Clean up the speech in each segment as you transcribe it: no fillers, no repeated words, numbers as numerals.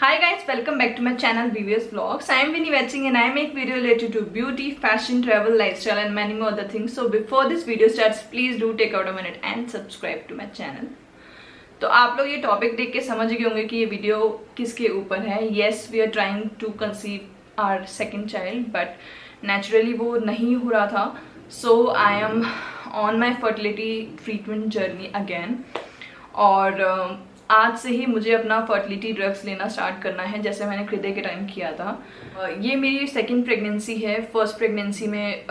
Hi guys, welcome back to my channel VVS Vlogs. I am Vinny Wetching and I make video related to beauty, fashion, travel, lifestyle and many more other things. So before this video starts, please do take out a minute and subscribe to my channel. तो आप लोग ये topic देख के समझ गए होंगे कि ये वीडियो किसके ऊपर है. Yes, we are trying to conceive our second child but naturally वो नहीं हो रहा था. So I am on my fertility treatment journey again और आज से ही मुझे अपना फर्टिलिटी ड्रग्स लेना स्टार्ट करना है जैसे मैंने हृदय के टाइम किया था. ये मेरी सेकंड प्रेगनेंसी है. फर्स्ट प्रेगनेंसी में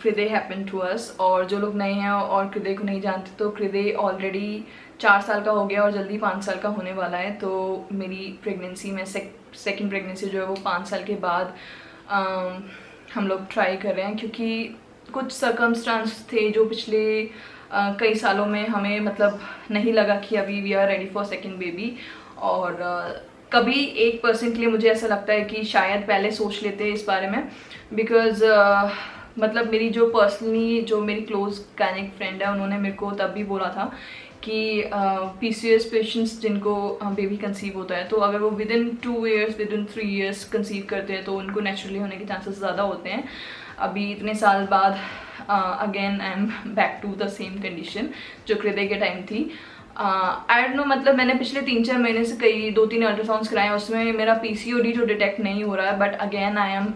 हृदय हैपन टू अस. और जो लोग नए हैं और हृदय को नहीं जानते तो हृदय ऑलरेडी 4 साल का हो गया और जल्दी 5 साल का होने वाला है. तो मेरी प्रेगनेंसी में सेकंड प्रेगनेंसी जो है वो 5 साल के बाद हम लोग ट्राई कर रहे हैं क्योंकि कुछ सर्कमस्टांस थे जो पिछले कई सालों में हमें मतलब नहीं लगा कि अभी we are ready for second baby. और कभी 1% के लिए मुझे ऐसा लगता है कि शायद पहले सोच लेते हैं इस बारे में बिकॉज मतलब मेरी जो पर्सनली जो मेरी क्लोज गायनेक फ्रेंड है उन्होंने मेरे को तब भी बोला था कि PCOS पेशेंट्स जिनको बेबी कंसीव होता है तो अगर वो with in 2 years with in 3 years conceive करते हैं तो उनको नेचुरली होने के चांसेस ज़्यादा होते हैं. अभी इतने साल बाद again I am back to the same condition जो हृदय के टाइम थी. आई डोंट नो मतलब मैंने पिछले 3-4 महीने से कई 2-3 अल्ट्रासाउंड्स कराए उसमें मेरा PCOD जो डिटेक्ट नहीं हो रहा है. बट अगेन आई एम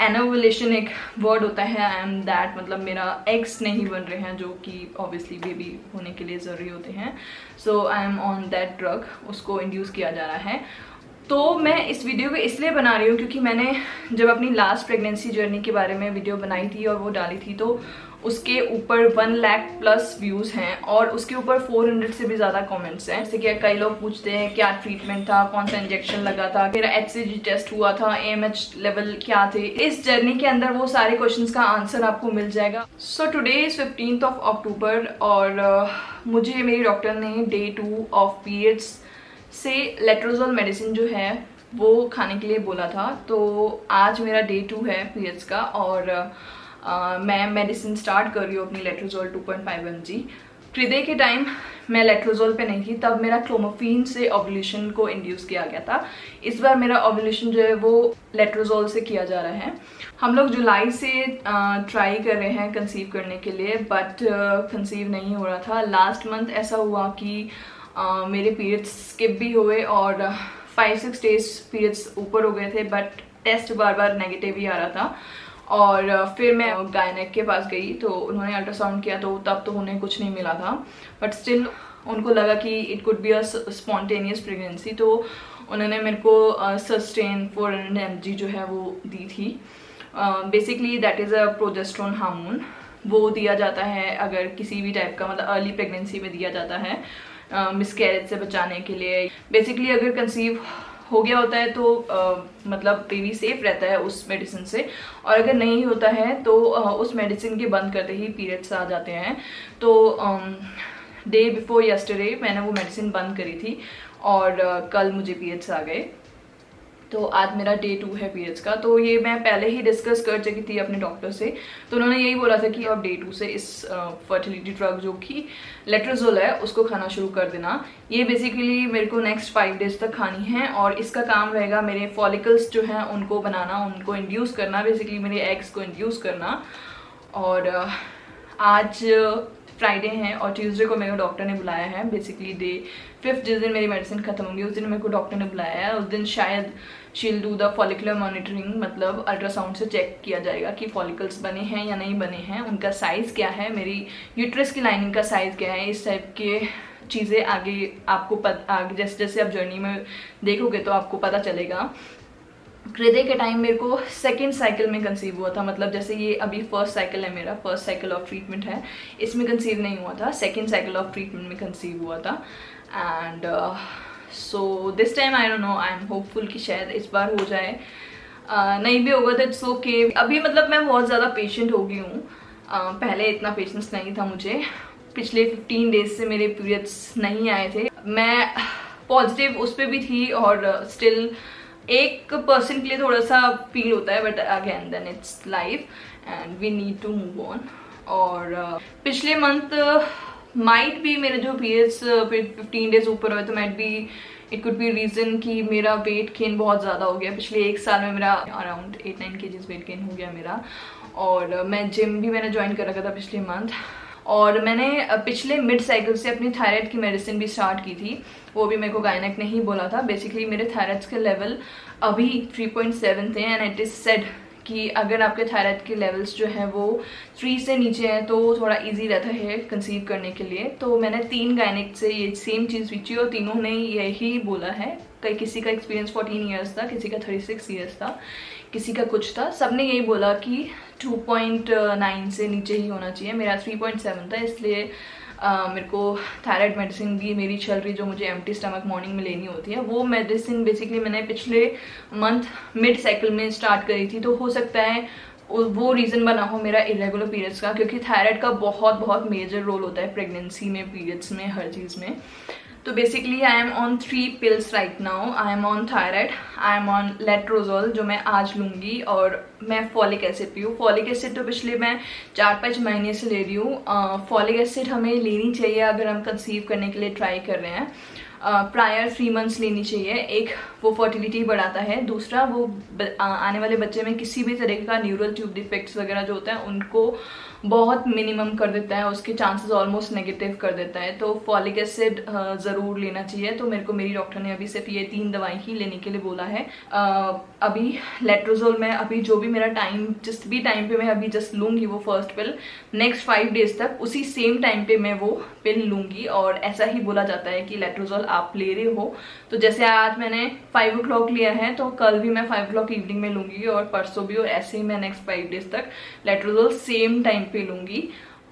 एनोवुलेशन एक वर्ड होता है. आई एम दैट मतलब मेरा एग्स नहीं बन रहे हैं जो कि ऑब्वियसली बेबी होने के लिए ज़रूरी होते हैं. So I am on that drug. उसको इंड्यूस किया जा रहा है. तो मैं इस वीडियो को इसलिए बना रही हूँ क्योंकि मैंने जब अपनी लास्ट प्रेगनेंसी जर्नी के बारे में वीडियो बनाई थी और वो डाली थी तो उसके ऊपर 1 लाख प्लस व्यूज़ हैं और उसके ऊपर 400 से भी ज़्यादा कमेंट्स हैं. जैसे कि कई लोग पूछते हैं क्या ट्रीटमेंट था, कौन सा इंजेक्शन लगा था, मेरा HCG टेस्ट हुआ था, AMH लेवल क्या थे. इस जर्नी के अंदर वो सारे क्वेश्चंस का आंसर आपको मिल जाएगा. So today is 15th of October और मुझे मेरी डॉक्टर ने Day 2 ऑफ पीरियड्स से लेट्रोजोल मेडिसिन जो है वो खाने के लिए बोला था. तो आज मेरा Day 2 है पीरियड्स का और मैं मेडिसिन स्टार्ट कर रही हूँ अपनी लेट्रोजोल 2.5 mg. हृदय के टाइम मैं लेट्रोजोल पे नहीं थी तब मेरा क्लोमिफेन से ओव्यूलेशन को इंड्यूस किया गया था. इस बार मेरा ओव्यूलेशन जो है वो लेट्रोजोल से किया जा रहा है. हम लोग जुलाई से ट्राई कर रहे हैं कंसीव करने के लिए बट कंसीव नहीं हो रहा था. लास्ट मंथ ऐसा हुआ कि मेरे पीरियड्स स्किप भी हुए और 5-6 डेज पीरियड्स ऊपर हो गए थे बट टेस्ट बार बार नेगेटिव ही आ रहा था. और फिर मैं गायनेक के पास गई तो उन्होंने अल्ट्रासाउंड किया तो तब तो उन्हें कुछ नहीं मिला था बट स्टिल उनको लगा कि it could be a spontaneous pregnancy. तो उन्होंने मेरे को सस्टेन 400 mg जो है वो दी थी. Basically that is a progesterone hormone. वो दिया जाता है अगर किसी भी टाइप का मतलब अर्ली प्रेगनेंसी में दिया जाता है मिसकैरेज से बचाने के लिए. बेसिकली अगर कंसीव हो गया होता है तो मतलब बेबी सेफ रहता है उस मेडिसिन से और अगर नहीं होता है तो उस मेडिसिन के बंद करते ही पीरियड्स आ जाते हैं. तो डे बिफोर यस्टरडे मैंने वो मेडिसिन बंद करी थी और कल मुझे पीरियड्स आ गए. तो आज मेरा Day 2 है पीरियड्स का. तो ये मैं पहले ही डिस्कस कर चुकी थी अपने डॉक्टर से. तो उन्होंने यही बोला था कि अब Day 2 से इस फर्टिलिटी ड्रग जो कि लेट्रोजोल है उसको खाना शुरू कर देना. ये बेसिकली मेरे को नेक्स्ट 5 डेज तक खानी है और इसका काम रहेगा मेरे फॉलिकल्स जो हैं उनको बनाना, उनको इंड्यूस करना, बेसिकली मेरे एग्स को इंड्यूस करना. और आज फ्राइडे है और ट्यूसडे को मेरे डॉक्टर ने बुलाया है. बेसिकली Day 5 जिस दिन मेरी मेडिसिन खत्म होगी उस दिन मेरे को डॉक्टर ने बुलाया है. उस दिन शायद शील डू द फॉलिकुलर मॉनिटरिंग मतलब अल्ट्रासाउंड से चेक किया जाएगा कि फॉलिकल्स बने हैं या नहीं बने हैं, उनका साइज़ क्या है, मेरी यूट्रस की लाइनिंग का साइज़ क्या है. इस टाइप के चीज़ें आगे आपको आगे जैसे जैसे आप जर्नी में देखोगे तो आपको पता चलेगा. हृदय के टाइम मेरे को सेकेंड साइकिल में कंसीव हुआ था. मतलब जैसे ये अभी फर्स्ट साइकिल है, मेरा फर्स्ट साइकिल ऑफ ट्रीटमेंट है, इसमें कंसीव नहीं हुआ था. सेकेंड साइकिल ऑफ ट्रीटमेंट में कंसीव हुआ था. And so this time I don't know, I am hopeful कि शायद इस बार हो जाए. नहीं भी होगा तो इट्स ओके. अभी मतलब मैं बहुत ज़्यादा पेशेंट हो गई हूँ. पहले इतना पेशेंस नहीं था मुझे. पिछले 15 डेज से मेरे पीरियड्स नहीं आए थे. मैं पॉजिटिव उस पर भी थी और स्टिल 1% के लिए थोड़ा सा फील होता है but again then it's life and we need to move on. और पिछले मंथ माइट भी मेरे जो पीरियड्स 15 डेज ऊपर हुए तो माइट भी इट कुड बी रीज़न कि मेरा वेट गेन बहुत ज़्यादा हो गया। पिछले 1 साल में मेरा अराउंड 8-9 kg वेट गेन हो गया मेरा। और मैं जिम भी मैंने ज्वाइन कर रखा था पिछले मंथ। और मैंने पिछले मिड साइकिल से अपनी थायराइड की मेडिसिन भी स्टार्ट की थी। वो भी मेरे को गायनेक ने ही बोला था। बेसिकली मेरे थायराइड के लेवल अभी 3.7 थे एंड इट इज सेड कि अगर आपके थायराइड के लेवल्स जो है वो 3 से नीचे हैं तो थोड़ा इजी रहता है कंसीव करने के लिए। तो मैंने 3 गायनेक से ये सेम चीज़ पूछी और तीनों ने यही बोला है। किसी का एक्सपीरियंस 14 ईयर्स था, किसी का 36 ईयर्स था, किसी का कुछ था। सबने यही बोला कि 2.9 से नीचे ही होना चाहिए। मेरा 3.7 था, इसलिए मेरे को थायराइड मेडिसिन भी मेरी चल रही, जो मुझे एम्प्टी स्टमक मॉर्निंग में लेनी होती है। वो मेडिसिन बेसिकली मैंने पिछले मंथ मिड साइकिल में स्टार्ट करी थी। तो हो सकता है वो रीज़न बना हो मेरा इरेगुलर पीरियड्स का, क्योंकि थायराइड का बहुत मेजर रोल होता है प्रेगनेंसी में, पीरियड्स में, हर चीज़ में। तो basically I am on 3 pills right now. I am on thyroid, I am on letrozole जो मैं आज लूँगी, और मैं फॉलिक एसिड पी हूँ। फॉलिक एसिड तो पिछले मैं 4-5 महीने से ले रही हूँ। फॉलिक एसिड हमें लेनी चाहिए अगर हम कंसीव करने के लिए ट्राई कर रहे हैं। प्रायर 3 months लेनी चाहिए। एक वो फर्टिलिटी बढ़ाता है, दूसरा वो आने वाले बच्चे में किसी भी तरह का न्यूरल ट्यूब डिफेक्ट्स वगैरह जो होता है उनको बहुत मिनिमम कर देता है, उसके चांसेस ऑलमोस्ट नेगेटिव कर देता है। तो फॉलिक एसिड ज़रूर लेना चाहिए। तो मेरे को मेरी डॉक्टर ने अभी सिर्फ ये 3 दवाई ही लेने के लिए बोला है। अभी लेट्रोजोल में अभी जो भी मेरा टाइम, जिस भी टाइम पे मैं अभी जस्ट लूँगी वो फर्स्ट पिल, नेक्स्ट 5 days तक उसी सेम टाइम पे मैं वो पिल लूँगी। और ऐसा ही बोला जाता है कि लेट्रोजोल आप ले रहे हो तो जैसे आज मैंने 5 o'clock लिया है तो कल भी मैं 5 o'clock इवनिंग में लूँगी, और परसों भी, और ऐसे ही मैं नेक्स्ट 5 days तक लेट्रोजोल सेम टाइम पे लूँगी।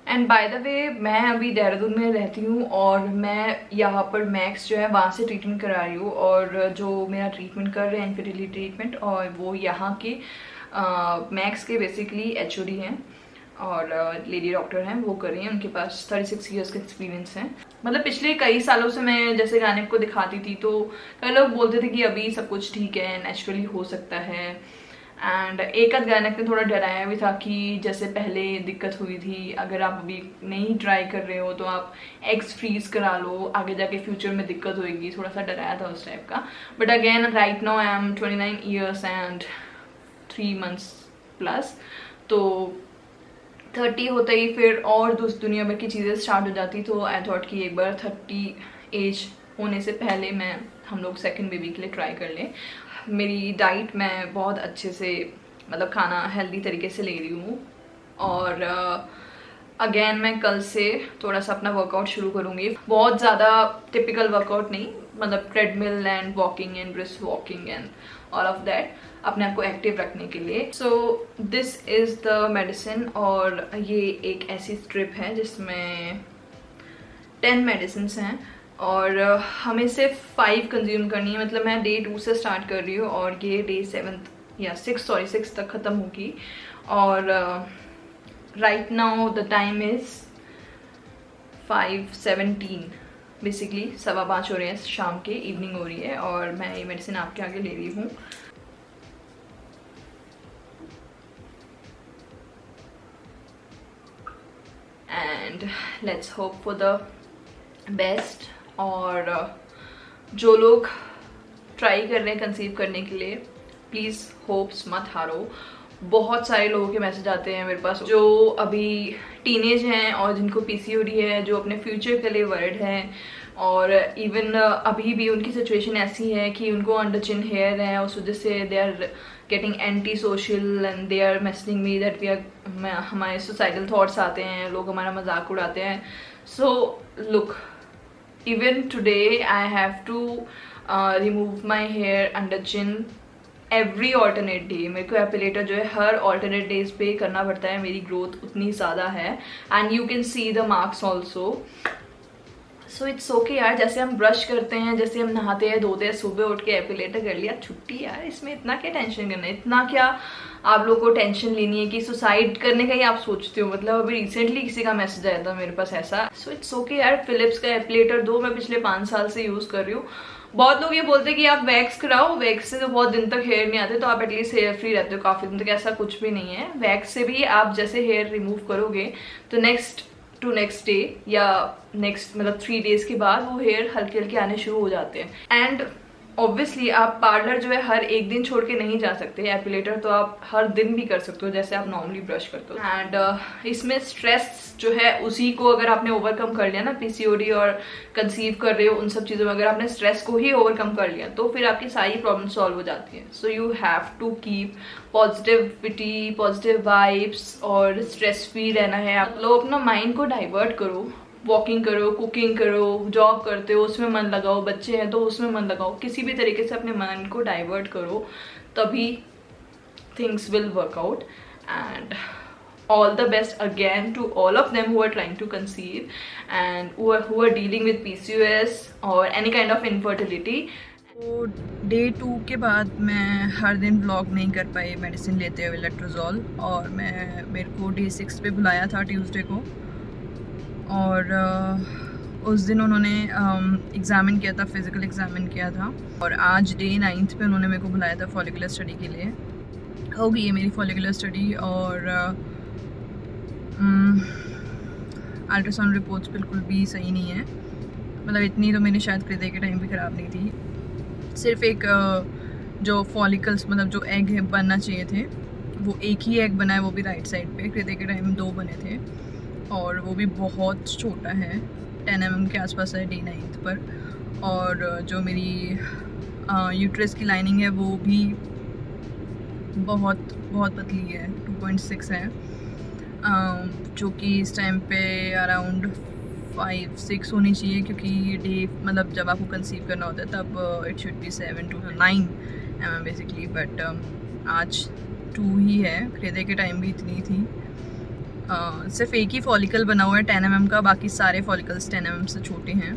एंड बाय द वे मैं अभी देहरादून में रहती हूँ और मैं यहाँ पर मैक्स जो है वहाँ से ट्रीटमेंट करा रही हूँ, और जो मेरा ट्रीटमेंट कर रहे हैं इनफर्टिलिटी ट्रीटमेंट, और वो यहाँ के मैक्स के बेसिकली HOD हैं और लेडी डॉक्टर हैं, वो कर रही हैं। उनके पास 36 years का एक्सपीरियंस है। मतलब पिछले कई सालों से मैं जैसे गायनेक को दिखाती थी तो कई लोग बोलते थे कि अभी सब कुछ ठीक है, नेचुरली हो सकता है। एंड एक आध गायनेक ने थोड़ा डराया भी था कि जैसे पहले दिक्कत हुई थी, अगर आप अभी नहीं ट्राई कर रहे हो तो आप एग्स फ्रीज करा लो, आगे जाके फ्यूचर में दिक्कत होगी, थोड़ा सा डराया था उस टाइप का। But again right now I am 29 years and 3 months plus. तो 30 होते ही फिर और दुनिया भर की चीज़ें स्टार्ट हो जाती। तो आई थॉट कि एक बार 30 एज होने से पहले हम लोग सेकंड बेबी के लिए ट्राई कर लें। मेरी डाइट मैं बहुत अच्छे से, मतलब खाना हेल्दी तरीके से ले रही हूँ। और अगेन मैं कल से थोड़ा सा अपना वर्कआउट शुरू करूँगी। बहुत ज़्यादा टिपिकल वर्कआउट नहीं, मतलब treadmill and walking and brisk walking and all of that, अपने आप को एक्टिव रखने के लिए। So this is the medicine, और ये एक ऐसी स्ट्रिप है जिसमें 10 मेडिसिन हैं और हमें सिर्फ 5 कंज्यूम करनी है। मतलब मैं Day 2 से स्टार्ट कर रही हूँ और ये Day 6 तक ख़त्म होगी। और right now the time is 5:17, basically 5:15 हो रहे हैं शाम के, इवनिंग हो रही है, और मैं ये मेडिसिन आपके आगे ले रही हूँ। And let's hope for the best. और जो लोग ट्राई कर रहे हैं कंसीव करने के लिए, प्लीज़ होप्स मत हारो। बहुत सारे लोगों के मैसेज आते हैं मेरे पास जो अभी टीनेज हैं और जिनको PCOD है, जो अपने फ्यूचर के लिए वर्ड हैं, और इवन अभी भी उनकी सिचुएशन ऐसी है कि उनको अंडर चिन हेयर है, उस वजह से they are getting anti social and they are messaging me that we are, हमारे सुसाइडल थॉट्स आते हैं, लोग हमारा मजाक उड़ाते हैं। So look, even today I have to remove my hair under chin every alternate day। मेरे को एपिलेटर जो है हर alternate days पे करना पड़ता है, मेरी ग्रोथ उतनी ज़्यादा है and you can see the marks also। So it's okay यार, जैसे हम ब्रश करते हैं, जैसे हम नहाते हैं, धोते हैं, सुबह उठ के एपिलेटर कर लिया, छुट्टी यार, इसमें इतना क्या टेंशन करना है, इतना क्या आप लोगों को टेंशन लेनी है कि सुसाइड करने का ही आप सोचते हो। मतलब अभी रिसेंटली किसी का मैसेज आया था मेरे पास ऐसा। सो इट्स ओके यार, फिलिप्स का एपिलेटर दो, मैं पिछले 5 साल से यूज़ कर रही हूँ। बहुत लोग ये बोलते हैं कि आप वैक्स कराओ, वैक्स से तो बहुत दिन तक हेयर नहीं आते, तो आप एटलीस्ट हेयर फ्री रहते हो काफ़ी दिन तक। ऐसा कुछ भी नहीं है, वैक्स से भी आप जैसे हेयर रिमूव करोगे तो नेक्स्ट टू नेक्स्ट डे या नेक्स्ट मतलब 3 डेज के बाद वो हेयर हल्के हल्के आने शुरू हो जाते हैं। एंड ऑब्वियसली आप पार्लर जो है हर एक दिन छोड़ के नहीं जा सकते, एपिलेटर तो आप हर दिन भी कर सकते हो जैसे आप नॉर्मली ब्रश करते हो। एंड इसमें स्ट्रेस जो है उसी को अगर आपने ओवरकम कर लिया ना, पीसीओडी और कंसीव कर रहे हो उन सब चीज़ों में अगर आपने स्ट्रेस को ही ओवरकम कर लिया तो फिर आपकी सारी प्रॉब्लम सॉल्व हो जाती है। So you have to keep positivity, positive vibes और स्ट्रेस फ्री रहना है। आप लोग अपना माइंड को डाइवर्ट करो, वॉकिंग करो, कुकिंग करो, जॉब करते हो उसमें मन लगाओ, बच्चे हैं तो उसमें मन लगाओ, किसी भी तरीके से अपने मन को डाइवर्ट करो, तभी things will work out. And all the best again to all of them who are trying to conceive and who are dealing with PCOS or any kind of infertility. तो डे 2 के बाद मैं हर दिन vlog नहीं कर पाई medicine लेते हुए letrozole, और मेरे को डे 6 पे बुलाया था ट्यूसडे को, और उस दिन उन्होंने एग्ज़ामिन किया था, फिज़िकल एग्ज़ामिन किया था, और आज डे 9 पे उन्होंने मेरे को बुलाया था फॉलिकुलर स्टडी के लिए। हो गई है मेरी फॉलिकुलर स्टडी, और अल्ट्रासाउंड रिपोर्ट्स बिल्कुल भी सही नहीं है, मतलब इतनी तो मेरी शायद हृदय के टाइम भी ख़राब नहीं थी। सिर्फ एक जो फॉलिकल्स मतलब जो एग है बनना चाहिए थे वो एक ही एग बना है, वो भी राइट साइड पे। हृदय के टाइम 2 बने थे और वो भी बहुत छोटा है, 10 mm के आसपास है डे 9 पर। और जो मेरी यूट्रस की लाइनिंग है वो भी बहुत बहुत पतली है, 2.6 है, जो कि इस टाइम पे अराउंड 5-6 होनी चाहिए, क्योंकि डे मतलब जब आपको कंसीव करना होता है तब it should be 7 to 9 mm basically, but आज 2 ही है। हृदय के टाइम भी इतनी थी। सिर्फ एक ही फॉलिकल बना हुआ है 10 mm का, बाकी सारे फॉलिकल्स 10 mm से छोटे हैं।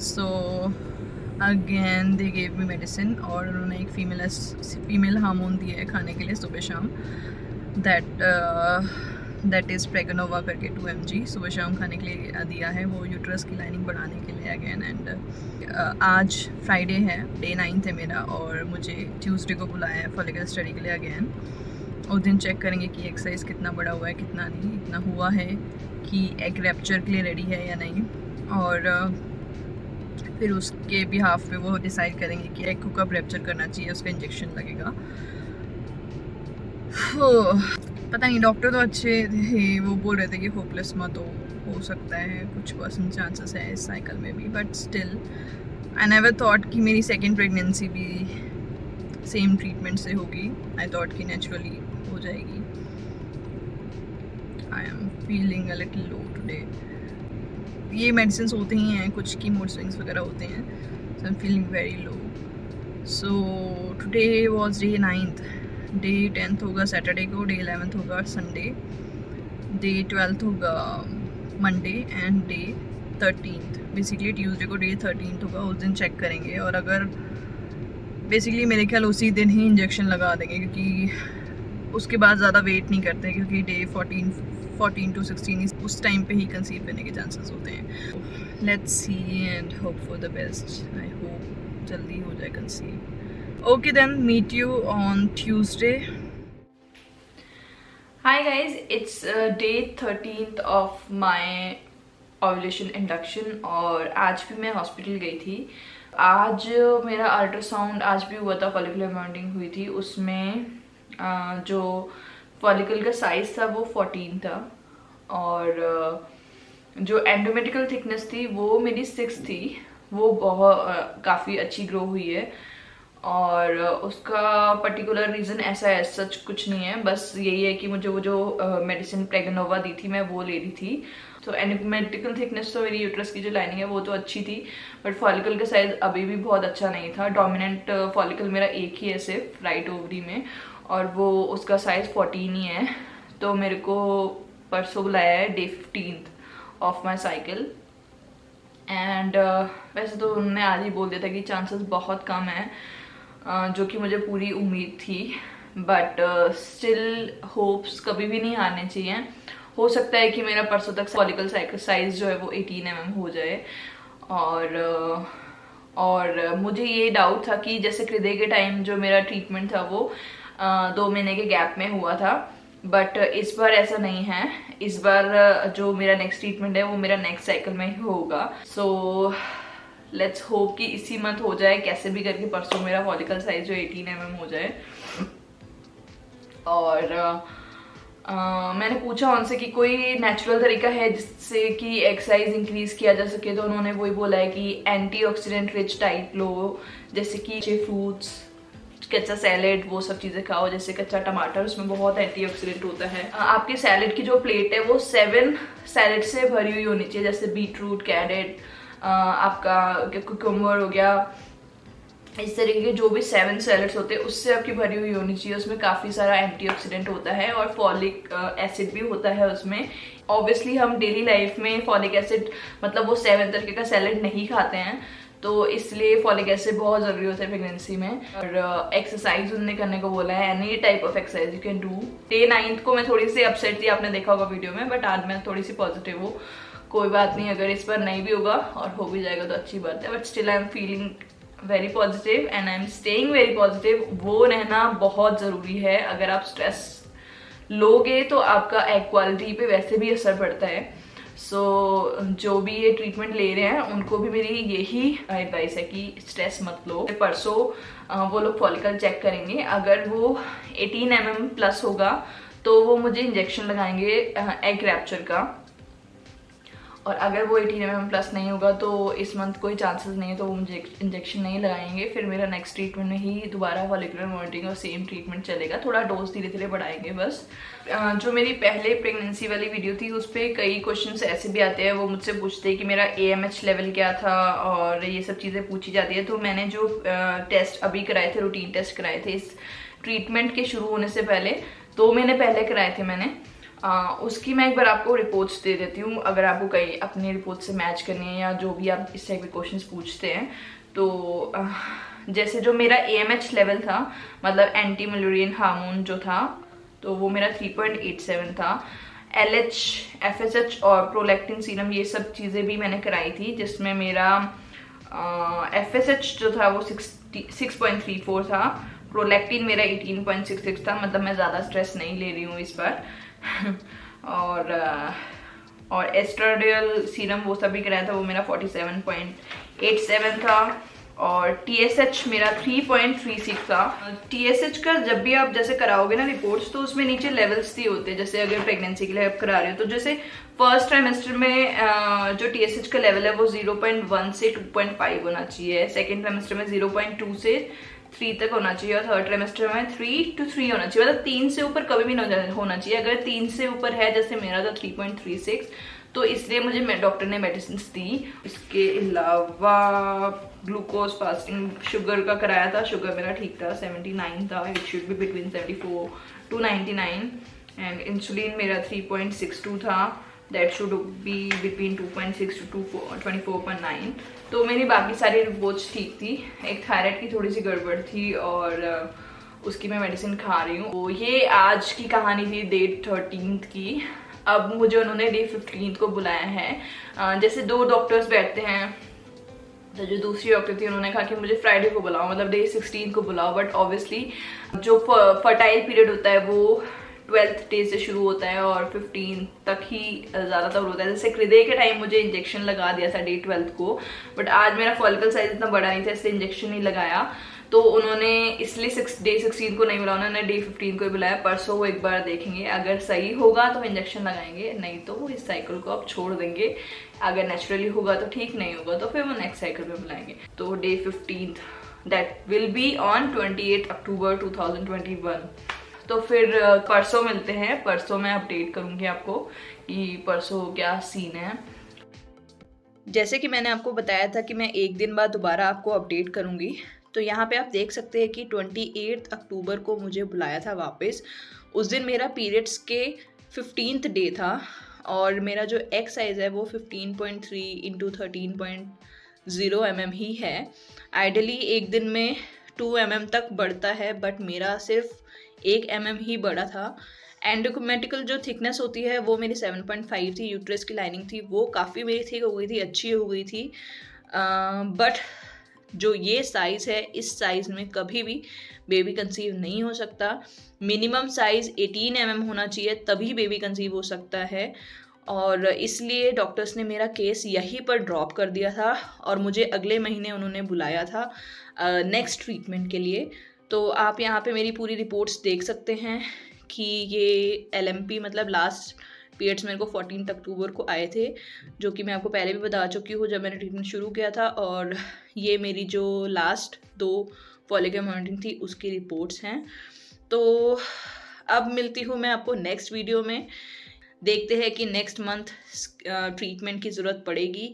So again they gave me medicine, और उन्होंने एक फीमेल हार्मोन दिया है खाने के लिए सुबह शाम, दैट इज़ प्रेगनोवा करके 2 mg सुबह शाम खाने के लिए दिया है, वो यूट्रस की लाइनिंग बढ़ाने के लिए अगेन। एंड आज फ्राइडे है, डे 9 है मेरा, और मुझे ट्यूसडे को बुलाया है फॉलिकुलर स्टडी के लिए अगेन। उस दिन चेक करेंगे कि एग साइज़ कितना बड़ा हुआ है, कितना नहीं, इतना हुआ है कि एग रैप्चर के लिए रेडी है या नहीं, और फिर उसके बिहाफ पे वो डिसाइड करेंगे कि एग को कब रैप्चर करना चाहिए, उसका इंजेक्शन लगेगा। पता नहीं, डॉक्टर तो अच्छे थे, वो बोल रहे थे कि होपलेस मत हो सकता है कुछ % चांसेस है इस साइकिल में भी, but still I never thought कि मेरी सेकेंड प्रेगनेंसी भी सेम ट्रीटमेंट से होगी। आई थॉट कि नेचुरली हो जाएगी। आई am feeling a little low today. ये मेडिसिन होते ही हैं, कुछ की मूड स्विंग्स वगैरह होते हैं, so I am feeling very low. So today was day 9, day 10 होगा सैटरडे को, डे 11 होगा संडे, डे 12 होगा Monday, and day 13 basically Tuesday को डे 13 होगा। उस दिन चेक करेंगे, और अगर बेसिकली मेरे ख्याल उसी दिन ही इंजेक्शन लगा देंगे, क्योंकि उसके बाद ज़्यादा वेट नहीं करते, क्योंकि डे 14 to 16 उस टाइम पे ही कंसीव करने के चांसेस होते हैं। Let's see and hope for the best. I hope जल्दी हो जाए conceive. Okay then, meet you on Tuesday. Hi guys, it's day 13th of my ovulation induction, और आज भी मैं हॉस्पिटल गई थी। आज मेरा अल्ट्रासाउंड आज भी हुआ था, फॉलिकुलर माउंटिंग हुई थी, उसमें जो फॉलिकल का साइज था वो 14 था, और जो एंडोमेट्रियल थिकनेस थी वो मेरी 6 थी, वो बहुत काफ़ी अच्छी ग्रो हुई है, और उसका पर्टिकुलर रीज़न ऐसा है सच कुछ नहीं है, बस यही है कि मुझे वो जो मेडिसिन प्रेगनोवा दी थी मैं वो ले रही थी। तो एंडोमेट्रियल थिकनेस तो मेरी यूट्रस की जो लाइनिंग है वो तो अच्छी थी, बट फॉलिकल का साइज अभी भी बहुत अच्छा नहीं था। डोमिनेंट फॉलिकल मेरा एक ही है सिर्फ राइट ओवरी में, और वो उसका साइज 14 ही है। तो मेरे को परसों बुलाया है day 15 of my cycle, and वैसे तो उन्होंने आज ही बोल दिया था कि चांसेस बहुत कम है, जो कि मुझे पूरी उम्मीद थी, बट स्टिल होप्स कभी भी नहीं हारने चाहिए। हो सकता है कि मेरा परसों तक फॉलिकल साइज जो है वो 18 mm हो जाए, और मुझे ये डाउट था कि जैसे हृदय के टाइम जो मेरा ट्रीटमेंट था वो 2 महीने के गैप में हुआ था, बट इस बार ऐसा नहीं है। इस बार जो मेरा नेक्स्ट ट्रीटमेंट है वो मेरा नेक्स्ट साइकिल में ही होगा। सो लेट्स होप कि इसी मंथ हो जाए, कैसे भी करके परसों मेरा फॉलिकल साइज जो 18 mm हो जाए। और मैंने पूछा उनसे कि कोई नेचुरल तरीका है जिससे कि एग साइज इंक्रीज किया जा सके, तो उन्होंने वही बोला है कि एंटीऑक्सीडेंट रिच डाइट लो, जैसे कि फ्रूट्स, कच्चा सैलेड, वो सब चीजें खाओ, जैसे कच्चा टमाटर, उसमें बहुत एंटीऑक्सीडेंट होता है। आपके सैलेड की जो प्लेट है वो 7 सैलेड से भरी हुई होनी चाहिए, जैसे बीटरूट, कैरेट, आपका कुकुम्बर हो गया, इस तरीके के जो भी 7 सैलेड्स होते हैं उससे आपकी भरी हुई होनी चाहिए। उसमें काफ़ी सारा एंटीऑक्सीडेंट होता है और फॉलिक एसिड भी होता है उसमें। ऑब्वियसली हम डेली लाइफ में फॉलिक एसिड मतलब वो 7 तरीके का सैलेड नहीं खाते हैं, तो इसलिए फॉलिक एसिड बहुत ज़रूरी होता है प्रेगनेंसी में। और एक्सरसाइज उन्होंने करने को बोला है, any type of exercise you can do. Day 9 को मैं थोड़ी सी अपसेट थी, आपने देखा होगा वीडियो में, बट आज मैं थोड़ी सी पॉजिटिव हूँ। कोई बात नहीं, अगर इस बार नहीं भी होगा और हो भी जाएगा तो अच्छी बात है, but still I am feeling very positive and I am staying very positive. वो रहना बहुत ज़रूरी है। अगर आप स्ट्रेस लोगे तो आपका एग क्वालिटी पे वैसे भी असर पड़ता है। सो जो भी ये ट्रीटमेंट ले रहे हैं उनको भी मेरी यही एडवाइस है कि स्ट्रेस मत लो। परसों वो लोग फॉलिकल चेक करेंगे, अगर वो 18 mm प्लस होगा तो वो मुझे इंजेक्शन लगाएंगे एग रैप्चर का, और अगर वो 18 mm प्लस नहीं होगा तो इस मंथ कोई चांसेस नहीं है, तो वो मुझे इंजेक्शन नहीं लगाएंगे। फिर मेरा नेक्स्ट ट्रीटमेंट में ही दोबारा फॉलिकुलर मॉनिटरिंग और सेम ट्रीटमेंट चलेगा, थोड़ा डोज धीरे धीरे बढ़ाएंगे बस। जो मेरी पहले प्रेगनेंसी वाली वीडियो थी उस पर कई क्वेश्चन ऐसे भी आते हैं, वो मुझसे पूछते हैं कि मेरा AMH लेवल क्या था और ये सब चीज़ें पूछी जाती है। तो मैंने जो टेस्ट अभी कराए थे, रूटीन टेस्ट कराए थे इस ट्रीटमेंट के शुरू होने से पहले, 2 महीने पहले कराए थे मैंने। उसकी मैं एक बार आपको रिपोर्ट्स दे देती हूँ, अगर आपको कहीं अपनी रिपोर्ट से मैच करनी है या जो भी आप इस टाइप के क्वेश्चंस पूछते हैं। तो जैसे जो मेरा AMH लेवल था, मतलब एंटी मलेरियन हार्मोन जो था, तो वो मेरा 3.87 था। LH, FSH और प्रोलैक्टिन सीरम, ये सब चीज़ें भी मैंने कराई थी, जिसमें मेरा FSH जो था वो 6.34 था, प्रोलैक्टिन मेरा 18.66 था। मतलब मैं ज़्यादा स्ट्रेस नहीं ले रही हूँ इस बार। और एस्ट्राडियल सीरम वो सब भी कराया था, वो मेरा 47.87 था। और TSH मेरा 3.36 था। TSH का जब भी आप जैसे कराओगे ना रिपोर्ट्स, तो उसमें नीचे लेवल्स दिए होते हैं। जैसे अगर प्रेगनेंसी के लिए आप करा रहे हो तो जैसे फर्स्ट ट्राइमेस्टर में जो TSH का लेवल है वो 0.1 से 2.5 होना चाहिए, सेकेंड ट्राइमेस्टर में 0.2 से 3 तक होना चाहिए, और थर्ड ट्राइमेस्टर में 3 to 3 होना चाहिए। मतलब 3 से ऊपर कभी भी नहीं होना चाहिए। अगर 3 से ऊपर है, जैसे मेरा था 3.36, तो इसलिए मुझे डॉक्टर ने मेडिसिन दी। इसके अलावा ग्लूकोज फास्टिंग, शुगर का कराया था, शुगर मेरा ठीक था, 79 था, it should be between 74 to 99। And insulin मेरा 3.62 था, that should be between 2.6 to 24.9। तो मेरी बाकी सारी रिपोर्ट्स ठीक थी। एक थायराइड की थोड़ी सी गड़बड़ थी और उसकी मैं मेडिसिन खा रही हूँ। तो ये आज की कहानी थी डे 13 की। अब मुझे उन्होंने डे 15 को बुलाया है। जैसे 2 डॉक्टर्स बैठते हैं, तो जो दूसरी डॉक्टर थी उन्होंने कहा कि मुझे फ्राइडे को बुलाओ, मतलब डे 16 को बुलाओ। बट ऑब्वियसली जो फर्टाइल पीरियड होता है वो 12th डे से शुरू होता है और 15 तक ही ज़्यादातर होता है। जैसे हृदय के टाइम मुझे इंजेक्शन लगा दिया था डे 12 को, बट आज मेरा फॉलिकल साइज इतना बड़ा नहीं था, इसलिए इंजेक्शन नहीं लगाया। तो उन्होंने इसलिए डे 16 को नहीं बुलाया, उन्होंने डे 15 को ही बुलाया। परसों वो एक बार देखेंगे, अगर सही होगा तो इंजेक्शन लगाएंगे, नहीं तो वो इस साइकिल को अब छोड़ देंगे। अगर नेचुरली होगा तो ठीक, नहीं होगा तो फिर वो नेक्स्ट साइकिल में बुलाएंगे। तो day 15 that will be on 28 अक्टूबर 2021। तो फिर परसों मिलते हैं। परसों मैं अपडेट करूंगी आपको कि परसों क्या सीन है। जैसे कि मैंने आपको बताया था कि मैं एक दिन बाद दोबारा आपको अपडेट करूंगी, तो यहाँ पे आप देख सकते हैं कि 28 अक्टूबर को मुझे बुलाया था वापस। उस दिन मेरा पीरियड्स के 15th डे था और मेरा जो एग साइज़ है वो 15.3 इंटू 13.0 mm ही है। आइडियली एक दिन में 2 mm तक बढ़ता है, बट मेरा सिर्फ 1 mm ही बढ़ा था। एंडोमेट्रियल जो थिकनेस होती है वो मेरी 7.5 थी। यूट्रस की लाइनिंग थी वो काफ़ी मेरी थिक हो गई थी, अच्छी हो गई थी। बट जो ये साइज़ है, इस साइज़ में कभी भी बेबी कंसीव नहीं हो सकता। मिनिमम साइज़ 18 mm होना चाहिए, तभी बेबी कंसीव हो सकता है। और इसलिए डॉक्टर्स ने मेरा केस यहीं पर ड्रॉप कर दिया था और मुझे अगले महीने उन्होंने बुलाया था नेक्स्ट ट्रीटमेंट के लिए। तो आप यहाँ पे मेरी पूरी रिपोर्ट्स देख सकते हैं कि ये LMP मतलब लास्ट पीरियड्स मेरे को 14 अक्टूबर को आए थे, जो कि मैं आपको पहले भी बता चुकी हूँ जब मैंने ट्रीटमेंट शुरू किया था। और ये मेरी जो लास्ट 2 फॉलिकल मॉनिटरिंग थी उसकी रिपोर्ट्स हैं। तो अब मिलती हूँ मैं आपको नेक्स्ट वीडियो में। देखते हैं कि नेक्स्ट मंथ ट्रीटमेंट की ज़रूरत पड़ेगी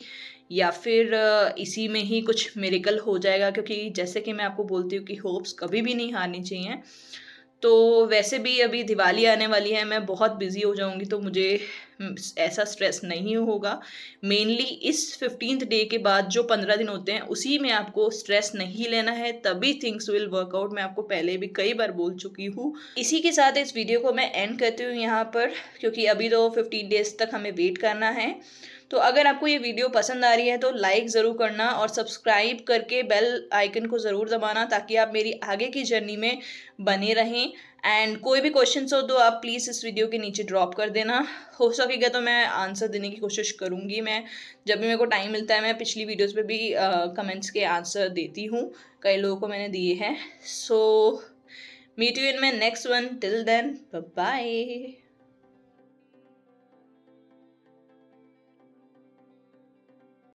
या फिर इसी में ही कुछ मिरेकल हो जाएगा, क्योंकि जैसे कि मैं आपको बोलती हूँ कि होप्स कभी भी नहीं हारनी चाहिए। तो वैसे भी अभी दिवाली आने वाली है, मैं बहुत बिजी हो जाऊंगी, तो मुझे ऐसा स्ट्रेस नहीं होगा। मेनली इस 15th डे के बाद जो 15 दिन होते हैं उसी में आपको स्ट्रेस नहीं लेना है, तभी थिंग्स विल वर्क आउट। मैं आपको पहले भी कई बार बोल चुकी हूँ। इसी के साथ इस वीडियो को मैं एंड करती हूँ यहाँ पर, क्योंकि अभी तो 15 डेज तक हमें वेट करना है। तो अगर आपको ये वीडियो पसंद आ रही है तो लाइक ज़रूर करना और सब्सक्राइब करके बेल आइकन को ज़रूर दबाना, ताकि आप मेरी आगे की जर्नी में बने रहें। एंड कोई भी क्वेश्चंस हो तो आप प्लीज़ इस वीडियो के नीचे ड्रॉप कर देना। हो सकेगा तो मैं आंसर देने की कोशिश करूँगी। मैं जब भी मेरे को टाइम मिलता है, मैं पिछली वीडियोस पे भी कमेंट्स के आंसर देती हूँ, कई लोगों को मैंने दिए हैं। So meet you in my next one, till then bye bye.